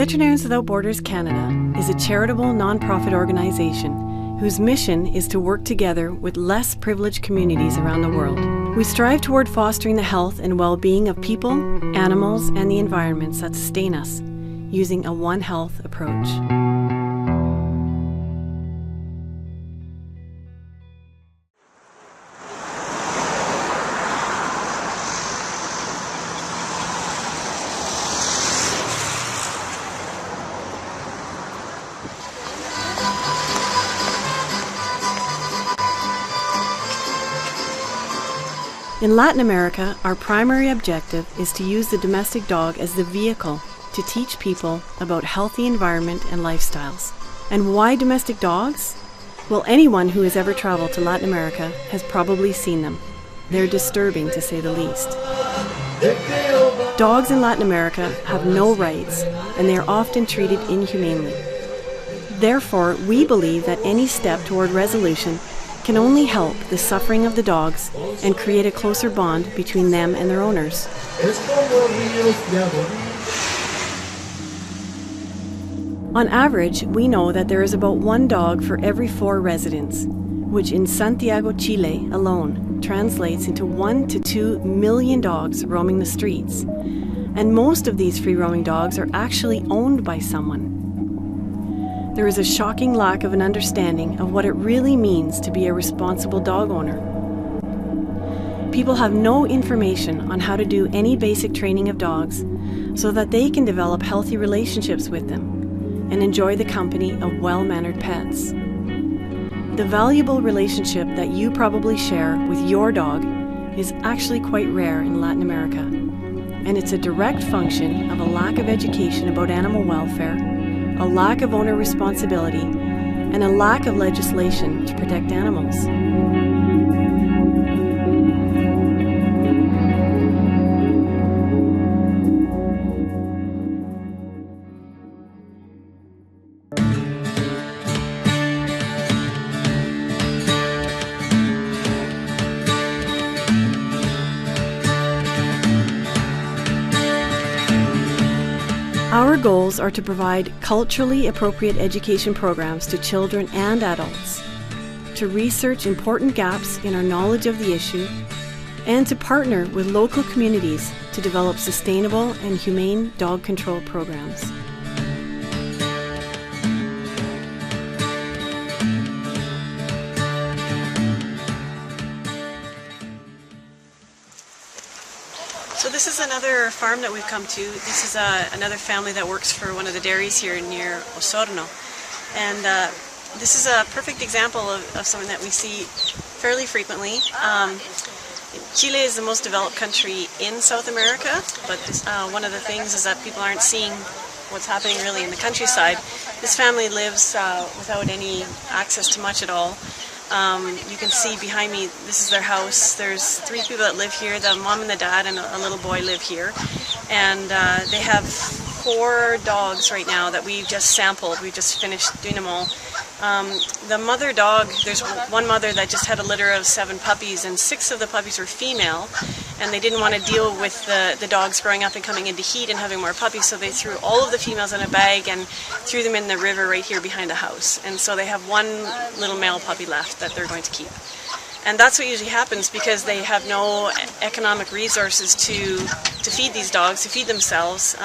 Veterinarians Without Borders Canada is a charitable non-profit organization whose mission is to work together with less privileged communities around the world. We strive toward fostering the health and well-being of people, animals, and the environments that sustain us, using a One Health approach. In Latin America, our primary objective is to use the domestic dog as the vehicle to teach people about healthy environment and lifestyles. And why domestic dogs? Well, anyone who has ever traveled to Latin America has probably seen them. They're disturbing, to say the least. Dogs in Latin America have no rights, and they are often treated inhumanely. Therefore, we believe that any step toward resolution can only help the suffering of the dogs and create a closer bond between them and their owners. On average, we know that there is about one dog for every 4 residents, which in Santiago, Chile alone translates into 1 to 2 million dogs roaming the streets. And most of these free-roaming dogs are actually owned by someone. There is a shocking lack of an understanding of what it really means to be a responsible dog owner. People have no information on how to do any basic training of dogs so that they can develop healthy relationships with them and enjoy the company of well-mannered pets. The valuable relationship that you probably share with your dog is actually quite rare in Latin America, and it's a direct function of a lack of education about animal welfare, a lack of owner responsibility, and a lack of legislation to protect animals. Our goals are to provide culturally appropriate education programs to children and adults, to research important gaps in our knowledge of the issue, and to partner with local communities to develop sustainable and humane dog control programs. So this is another farm that we've come to. This is another family that works for one of the dairies here near Osorno. And this is a perfect example of something that we see fairly frequently. Chile is the most developed country in South America, but one of the things is that people aren't seeing what's happening really in the countryside. This family lives without any access to much at all. You can see behind me, this is their house. There's 3 people that live here. The mom and the dad and a little boy live here. And they have 4 dogs right now that we've just sampled. We just finished doing them all. The mother dog, there's one mother that just had a litter of 7 puppies, and 6 of the puppies were female. And they didn't want to deal with the dogs growing up and coming into heat and having more puppies, so they threw all of the females in a bag and threw them in the river right here behind the house. And so they have 1 little male puppy left that they're going to keep. And that's what usually happens because they have no economic resources to feed these dogs, to feed themselves.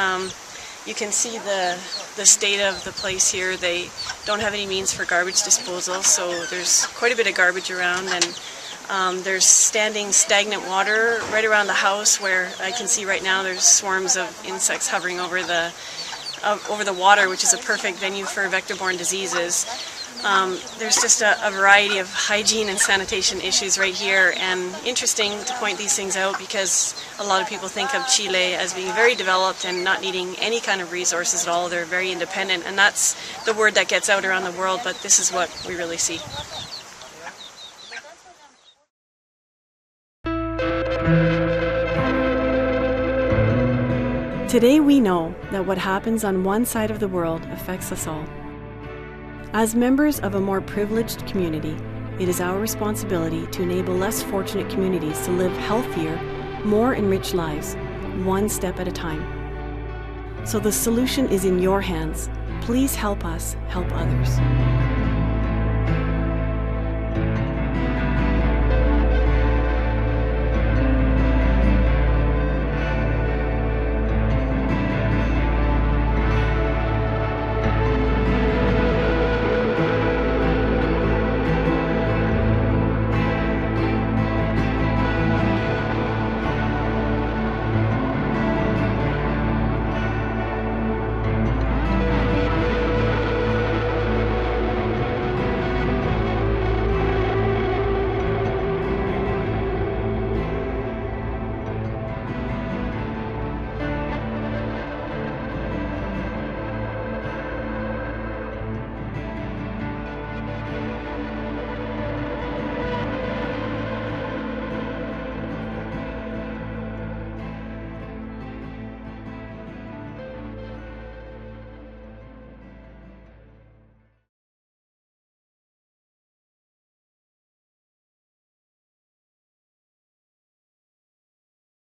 You can see the state of the place here. They don't have any means for garbage disposal, so there's quite a bit of garbage around, and there's standing stagnant water right around the house, where I can see right now there's swarms of insects hovering over the water, which is a perfect venue for vector-borne diseases. There's just a variety of hygiene and sanitation issues right here, and interesting to point these things out because a lot of people think of Chile as being very developed and not needing any kind of resources at all. They're very independent, and that's the word that gets out around the world, but this is what we really see. Today we know that what happens on one side of the world affects us all. As members of a more privileged community, it is our responsibility to enable less fortunate communities to live healthier, more enriched lives, one step at a time. So the solution is in your hands. Please help us help others.